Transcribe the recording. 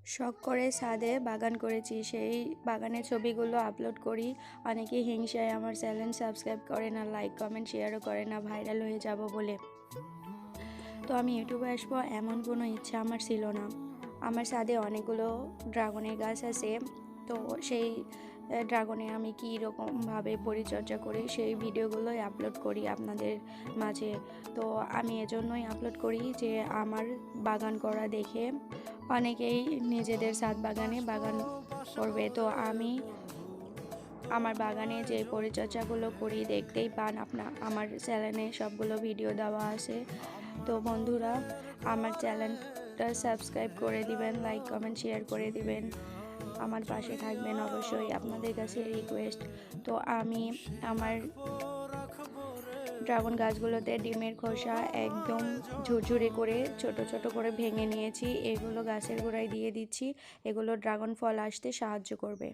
শখ করে ছাদে বাগান করেছি, সেই বাগানের ছবিগুলো আপলোড করি। অনেকে হিংসায় আমার চ্যানেল সাবস্ক্রাইব করে না, লাইক কমেন্ট শেয়ারও করে না, ভাইরাল হয়ে যাব বলে। তো আমি ইউটিউবে আসবো এমন কোনো ইচ্ছা আমার ছিল না। আমার ছাদে অনেকগুলো ড্রাগনের গাছ আছে, তো সেই ড্রাগনে আমি কী রকমভাবে পরিচর্যা করি সেই ভিডিওগুলোই আপলোড করি আপনাদের মাঝে। তো আমি এজন্যই আপলোড করি যে আমার বাগান করা দেখে অনেকেই নিজেদের ছাদ বাগানে বাগান করবে। তো আমি আমার বাগানে যে পরিচর্যাগুলো করি দেখতেই পান, আমার চ্যানেলে সবগুলো ভিডিও দেওয়া আছে। তো বন্ধুরা, আমার চ্যানেলটা সাবস্ক্রাইব করে দিবেন, লাইক কমেন্ট শেয়ার করে দিবেন, আমার পাশে থাকবেন অবশ্যই, আপনাদের কাছে রিকোয়েস্ট। তো আমি আমার ড্রাগন গাছগুলোতে ডিমের খোসা একদম ঝুরঝুরে করে ছোট ছোট করে ভেঙে নিয়েছি, এগুলো গাছের গোড়ায় দিয়ে দিচ্ছি। এগুলো ড্রাগন ফল আসতে সাহায্য করবে।